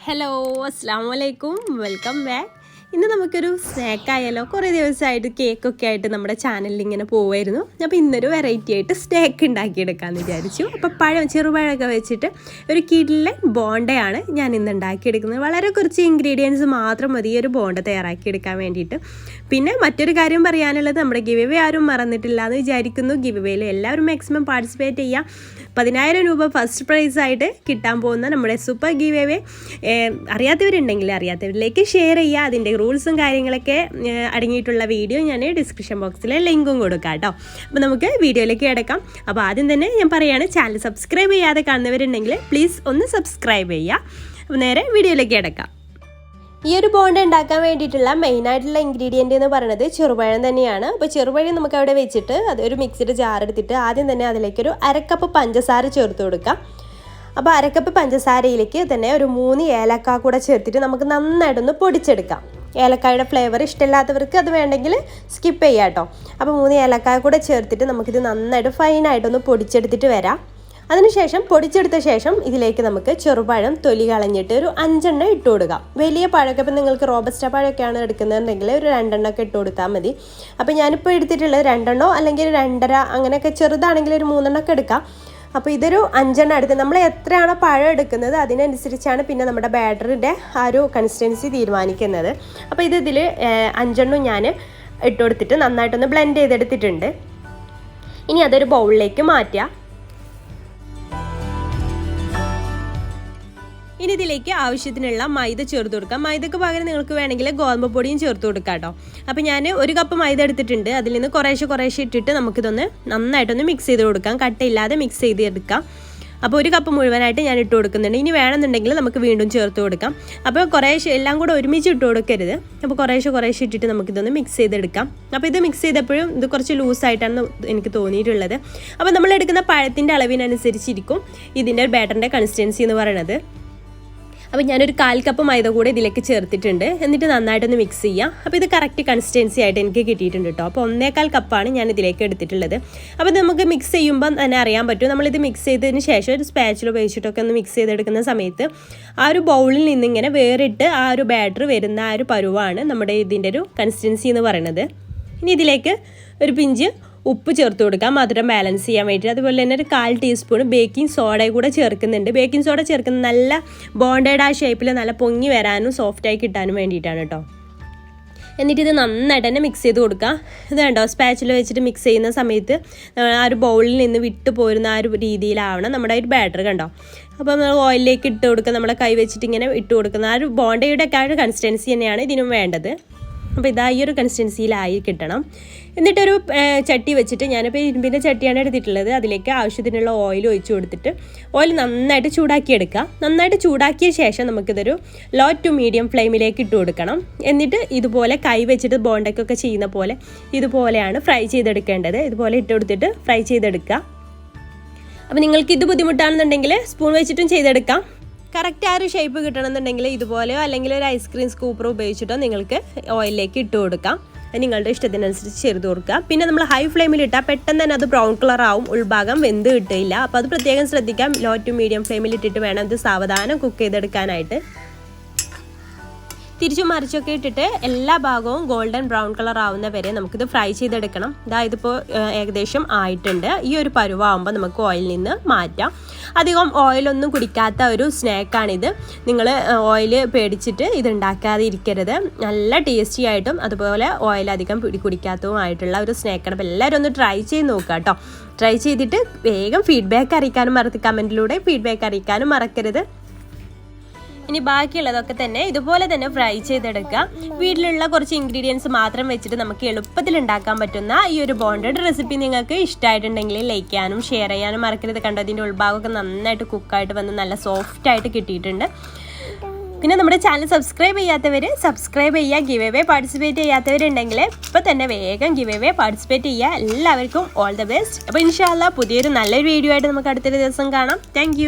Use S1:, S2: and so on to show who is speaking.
S1: Hello അസ്സലാമലൈക്കും welcome back. ഇന്ന് നമുക്കൊരു സ്നാക്കായാലോ? കുറേ ദിവസമായിട്ട് കേക്കൊക്കെ ആയിട്ട് നമ്മുടെ ചാനലിൽ ഇങ്ങനെ പോവായിരുന്നു. അപ്പോൾ ഇന്നൊരു വെറൈറ്റി ആയിട്ട് സ്നാക്ക് ഉണ്ടാക്കിയെടുക്കാമെന്ന് വിചാരിച്ചു. അപ്പോൾ ചെറുപഴമൊക്കെ വെച്ചിട്ട് ഒരു കിടിലൻ ബോണ്ടയാണ് ഞാൻ ഇന്ന് ഉണ്ടാക്കിയെടുക്കുന്നത്. വളരെ കുറച്ച് ഇൻഗ്രീഡിയൻസ് മാത്രം മതി ഈ ഒരു ബോണ്ട തയ്യാറാക്കിയെടുക്കാൻ വേണ്ടിയിട്ട്. പിന്നെ മറ്റൊരു കാര്യം പറയാനുള്ളത്, നമ്മുടെ ഗിവ് ആരും മറന്നിട്ടില്ല എന്ന് വിചാരിക്കുന്നു. ഗിവ് എല്ലാവരും മാക്സിമം പാർട്ടിസിപ്പേറ്റ് ചെയ്യുക. 10,000 രൂപ ഫസ്റ്റ് പ്രൈസായിട്ട് കിട്ടാൻ പോകുന്ന നമ്മുടെ സൂപ്പർ ഗിവ് അറിയാത്തവരിലേക്ക് ഷെയർ ചെയ്യുക. അതിൻ്റെ റൂൾസും കാര്യങ്ങളൊക്കെ അടങ്ങിയിട്ടുള്ള വീഡിയോ ഞാൻ ഡിസ്ക്രിപ്ഷൻ ബോക്സിൽ ലിങ്കും കൊടുക്കാം കേട്ടോ. അപ്പോൾ നമുക്ക് വീഡിയോയിലേക്ക് കിടക്കാം. അപ്പോൾ ആദ്യം തന്നെ ഞാൻ പറയുകയാണ്, ചാനൽ സബ്സ്ക്രൈബ് ചെയ്യാതെ കാണുന്നവരുണ്ടെങ്കിൽ പ്ലീസ് ഒന്ന് സബ്സ്ക്രൈബ് ചെയ്യുക. അപ്പോൾ നേരെ വീഡിയോയിലേക്ക് കിടക്കാം. ഈ ഒരു ബോണ്ട ഉണ്ടാക്കാൻ വേണ്ടിയിട്ടുള്ള മെയിനായിട്ടുള്ള ഇൻഗ്രീഡിയൻ്റ് എന്ന് പറയുന്നത് ചെറുപഴം തന്നെയാണ്. അപ്പോൾ ചെറുപഴം നമുക്ക് അവിടെ വെച്ചിട്ട് അതൊരു മിക്സിയുടെ ജാർ എടുത്തിട്ട് ആദ്യം തന്നെ അതിലേക്കൊരു 1/2 കപ്പ് പഞ്ചസാര ചേർത്ത് കൊടുക്കാം. അപ്പോൾ 1/2 കപ്പ് പഞ്ചസാരയിലേക്ക് തന്നെ ഒരു 3 ഏലക്ക കൂടെ ചേർത്തിട്ട് നമുക്ക് നന്നായിട്ടൊന്ന് പൊടിച്ചെടുക്കാം. ഏലക്കായുടെ ഫ്ലേവർ ഇഷ്ടമില്ലാത്തവർക്ക് അത് വേണ്ടെങ്കിൽ സ്കിപ്പ് ചെയ്യാം കേട്ടോ. അപ്പോൾ 3 ഏലക്കായ കൂടെ ചേർത്തിട്ട് നമുക്കിത് നന്നായിട്ട് ഫൈനായിട്ടൊന്ന് പൊടിച്ചെടുത്തിട്ട് വരാം. അതിനുശേഷം പൊടിച്ചെടുത്ത ശേഷം ഇതിലേക്ക് നമുക്ക് ചെറുപഴം തൊലി കളഞ്ഞിട്ട് ഒരു 5 എണ്ണം ഇട്ട് കൊടുക്കാം. വലിയ പഴമൊക്കെ ഇപ്പം നിങ്ങൾക്ക് റോബസ്റ്റ പഴമൊക്കെയാണ് എടുക്കുന്നതെങ്കിൽ ഒരു 2 എണ്ണമൊക്കെ ഇട്ട് കൊടുത്താൽ മതി. അപ്പോൾ ഞാനിപ്പോൾ എടുത്തിട്ടുള്ളത് 2 എണ്ണോ അല്ലെങ്കിൽ 2.5 അങ്ങനെയൊക്കെ, ചെറുതാണെങ്കിൽ ഒരു 3 എണ്ണമൊക്കെ എടുക്കാം. അപ്പോൾ ഇതൊരു 5 എണ്ണം എടുത്ത് നമ്മൾ എത്രയാണോ പഴം എടുക്കുന്നത് അതിനനുസരിച്ചാണ് പിന്നെ നമ്മുടെ ബാറ്ററിൻ്റെ ആ ഒരു കൺസിസ്റ്റൻസി തീരുമാനിക്കുന്നത്. അപ്പോൾ ഇതിൽ 5 എണ്ണം ഞാൻ ഇട്ട് കൊടുത്തിട്ട് നന്നായിട്ടൊന്ന് ബ്ലെൻഡ് ചെയ്തെടുത്തിട്ടുണ്ട്. ഇനി അതൊരു ബൗളിലേക്ക് മാറ്റുക. ഇനി ഇതിലേക്ക് ആവശ്യത്തിനുള്ള മൈദ ചേർത്ത് കൊടുക്കാം. മൈദക്ക് പകരം നിങ്ങൾക്ക് വേണമെങ്കിൽ ഗോതമ്പ് പൊടിയും ചേർത്ത് കൊടുക്കാം കേട്ടോ. അപ്പോൾ ഞാൻ 1 കപ്പ് മൈദ എടുത്തിട്ടുണ്ട്. അതിൽ നിന്ന് കുറേശ്ശെ ഇട്ടിട്ട് നമുക്കിതൊന്ന് നന്നായിട്ടൊന്ന് മിക്സ് ചെയ്ത് കൊടുക്കാം. കട്ടയില്ലാതെ മിക്സ് ചെയ്തെടുക്കാം. അപ്പോൾ 1 കപ്പ് മുഴുവനായിട്ട് ഞാൻ ഇട്ട് കൊടുക്കുന്നുണ്ട്. ഇനി വേണമെന്നുണ്ടെങ്കിൽ നമുക്ക് വീണ്ടും ചേർത്ത് കൊടുക്കാം. അപ്പോൾ കുറേശ്ശെ എല്ലാം കൂടെ ഒരുമിച്ച് ഇട്ട് കൊടുക്കരുത്. അപ്പോൾ കുറേശ്ശെ ഇട്ടിട്ട് നമുക്കിതൊന്ന് മിക്സ് ചെയ്തെടുക്കാം. അപ്പോൾ ഇത് മിക്സ് ചെയ്തപ്പോഴും ഇത് കുറച്ച് ലൂസായിട്ടാണ് എനിക്ക് തോന്നിയിട്ടുള്ളത്. അപ്പോൾ നമ്മൾ എടുക്കുന്ന പഴത്തിൻ്റെ അളവിനനുസരിച്ചിരിക്കും ഇതിൻ്റെ ബാറ്ററിൻ്റെ കൺസിസ്റ്റൻസി എന്ന് പറയുന്നത്. അപ്പോൾ ഞാനൊരു 1/4 കപ്പ് മൈദ കൂടെ ഇതിലേക്ക് ചേർത്തിട്ടുണ്ട്. എന്നിട്ട് നന്നായിട്ടൊന്ന് മിക്സ് ചെയ്യാം. അപ്പോൾ ഇത് കറക്റ്റ് കൺസിസ്റ്റൻസി ആയിട്ട് എനിക്ക് കിട്ടിയിട്ടുണ്ട് കേട്ടോ. അപ്പോൾ 1/4 കപ്പാണ് ഞാൻ ഇതിലേക്ക് എടുത്തിട്ടുള്ളത്. അപ്പോൾ നമുക്ക് മിക്സ് ചെയ്യുമ്പോൾ തന്നെ അറിയാൻ പറ്റും. നമ്മളിത് മിക്സ് ചെയ്തതിന് ശേഷം ഒരു സ്പാച്ചിൽ ഉപയോഗിച്ചിട്ടൊക്കെ ഒന്ന് മിക്സ് ചെയ്തെടുക്കുന്ന സമയത്ത് ആ ഒരു ബൗളിൽ നിന്നിങ്ങനെ വേറിട്ട് ആ ഒരു ബാറ്റർ വരുന്ന ആ ഒരു പരുവാണ് നമ്മുടെ ഇതിൻ്റെ ഒരു കൺസിസ്റ്റൻസി എന്ന് പറയുന്നത്. ഇനി ഇതിലേക്ക് ഒരു പിഞ്ച് ഉപ്പ് ചേർത്ത് കൊടുക്കാം, മധുരം ബാലൻസ് ചെയ്യാൻ വേണ്ടിയിട്ട്. അതുപോലെ തന്നെ ഒരു 1/4 ടീസ്പൂൺ ബേക്കിംഗ് സോഡയും കൂടെ ചേർക്കുന്നുണ്ട്. ബേക്കിംഗ് സോഡ ചേർക്കുന്നത് നല്ല ബോണ്ടയുടെ ആ ഷേപ്പിൽ നല്ല പൊങ്ങി വരാനും സോഫ്റ്റായി കിട്ടാനും വേണ്ടിയിട്ടാണ് കേട്ടോ. എന്നിട്ട് ഇത് നന്നായിട്ട് തന്നെ മിക്സ് ചെയ്ത് കൊടുക്കുക. ഇത് കണ്ടോ, സ്പാച്ചിൽ വെച്ചിട്ട് മിക്സ് ചെയ്യുന്ന സമയത്ത് ആ ഒരു ബൗളിൽ നിന്ന് വിട്ടു പോരുന്ന ആ ഒരു രീതിയിലാവണം നമ്മുടെ ഒരു ബാറ്റർ കണ്ടോ. അപ്പോൾ നമ്മൾ ഓയിലിലേക്ക് ഇട്ട് കൊടുക്കുക, നമ്മുടെ കൈ വെച്ചിട്ട് ഇങ്ങനെ ഇട്ട് കൊടുക്കുന്ന ആ ഒരു ബോണ്ടയുടെ ഒക്കെ ആ ഒരു കൺസിസ്റ്റൻസി തന്നെയാണ് ഇതിനും വേണ്ടത്. അപ്പോൾ ഇതാ ഈ ഒരു കൺസിസ്റ്റൻസിയിലായി കിട്ടണം. എന്നിട്ടൊരു ചട്ടി വെച്ചിട്ട്, ഞാനിപ്പോൾ ഇരുമ്പിൻ്റെ ചട്ടിയാണ് എടുത്തിട്ടുള്ളത്, അതിലേക്ക് ആവശ്യത്തിനുള്ള ഓയിൽ ഒഴിച്ച് കൊടുത്തിട്ട് ഓയിൽ നന്നായിട്ട് ചൂടാക്കിയെടുക്കുക. നന്നായിട്ട് ചൂടാക്കിയ ശേഷം നമുക്കിതൊരു ലോ ടു മീഡിയം ഫ്ലെയിമിലേക്ക് ഇട്ട് കൊടുക്കണം. എന്നിട്ട് ഇതുപോലെ കൈ വെച്ചിട്ട് ബോണ്ടയ്ക്കൊക്കെ ചെയ്യുന്ന പോലെ ഇതുപോലെയാണ് ഫ്രൈ ചെയ്തെടുക്കേണ്ടത്. ഇതുപോലെ ഇട്ട് കൊടുത്തിട്ട് ഫ്രൈ ചെയ്തെടുക്കുക. അപ്പോൾ നിങ്ങൾക്ക് ഇത് ബുദ്ധിമുട്ടാണെന്നുണ്ടെങ്കിൽ സ്പൂൺ വെച്ചിട്ടും ചെയ്തെടുക്കാം. കറക്റ്റ് ആ ഒരു ഷേപ്പ് കിട്ടണമെന്നുണ്ടെങ്കിൽ ഇതുപോലെയോ അല്ലെങ്കിൽ ഒരു ഐസ്ക്രീം സ്കൂപ്പറോ ഉപയോഗിച്ചിട്ടോ നിങ്ങൾക്ക് ഓയിലിലേക്ക് ഇട്ട് കൊടുക്കാം. നിങ്ങളുടെ ഇഷ്ടത്തിനനുസരിച്ച് ചേർത്ത് കൊടുക്കുക. പിന്നെ നമ്മൾ ഹൈ ഫ്ലെയിമിൽ ഇട്ടാൽ പെട്ടെന്ന് തന്നെ അത് ബ്രൗൺ കളർ ആവും, ഉൾഭാഗം വെന്ത് കിട്ടില്ല. അപ്പോൾ അത് പ്രത്യേകം ശ്രദ്ധിക്കാം. ലോ ടു മീഡിയം ഫ്ലെയിമിൽ ഇട്ടിട്ട് വേണം ഇത് സാവധാനം കുക്ക് ചെയ്തെടുക്കാനായിട്ട്. തിരിച്ചും മറിച്ചൊക്കെ ഇട്ടിട്ട് എല്ലാ ഭാഗവും ഗോൾഡൻ ബ്രൗൺ കളർ ആവുന്ന വരെ നമുക്കിത് ഫ്രൈ ചെയ്തെടുക്കണം. ഇതിപ്പോൾ ഏകദേശം ആയിട്ടുണ്ട്. ഈ ഒരു പരുവാകുമ്പോൾ നമുക്ക് ഓയിലിൽ നിന്ന് മാറ്റാം. അധികം ഓയിലൊന്നും കുടിക്കാത്ത ഒരു സ്നാക്കാണിത്. നിങ്ങൾ ഓയിൽ പേടിച്ചിട്ട് ഇത് ഉണ്ടാക്കാതെ ഇരിക്കരുത്. നല്ല ടേസ്റ്റി ആയിട്ടും അതുപോലെ ഓയിൽ അധികം കുടിക്കാത്തതുമായിട്ടുള്ള ഒരു സ്നാക്കാണ്. അപ്പോൾ എല്ലാവരും ഒന്ന് ട്രൈ ചെയ്ത് നോക്കുക കേട്ടോ. ട്രൈ ചെയ്തിട്ട് വേഗം ഫീഡ്ബാക്ക് അറിയിക്കാനും കമൻറ്റിലൂടെ ഫീഡ്ബാക്ക് അറിയിക്കാനും മറക്കരുത്. ഇനി ബാക്കിയുള്ളതൊക്കെ തന്നെ ഇതുപോലെ തന്നെ ഫ്രൈ ചെയ്തെടുക്കുക. വീട്ടിലുള്ള കുറച്ച് ഇൻഗ്രീഡിയൻസ് മാത്രം വെച്ചിട്ട് നമുക്ക് എളുപ്പത്തിൽ ഉണ്ടാക്കാൻ പറ്റുന്ന ഈ ഒരു ബോണ്ടഡ് റെസിപ്പി നിങ്ങൾക്ക് ഇഷ്ടമായിട്ടുണ്ടെങ്കിൽ ലൈക്ക് ചെയ്യാനും ഷെയർ ചെയ്യാനും മറക്കരുത്. കണ്ടോ, അതിൻ്റെ ഉൾഭാഗമൊക്കെ നന്നായിട്ട് കുക്കായിട്ട് വന്ന് നല്ല സോഫ്റ്റായിട്ട് കിട്ടിയിട്ടുണ്ട്. പിന്നെ നമ്മുടെ ചാനൽ സബ്സ്ക്രൈബ് ചെയ്യാത്തവർ സബ്സ്ക്രൈബ് ചെയ്യുക. ഗിവ് പാർട്ടിസിപ്പേറ്റ് ചെയ്യാത്തവരുണ്ടെങ്കിൽ ഇപ്പോൾ തന്നെ വേഗം ഗിവ് പാർട്ടിസിപ്പേറ്റ് ചെയ്യുക. എല്ലാവർക്കും ഓൾ ദ ബെസ്റ്റ്. അപ്പോൾ ഇൻഷാ അല്ലാഹ് പുതിയൊരു നല്ലൊരു വീഡിയോ ആയിട്ട് നമുക്ക് അടുത്തൊരു ദിവസം കാണാം. താങ്ക്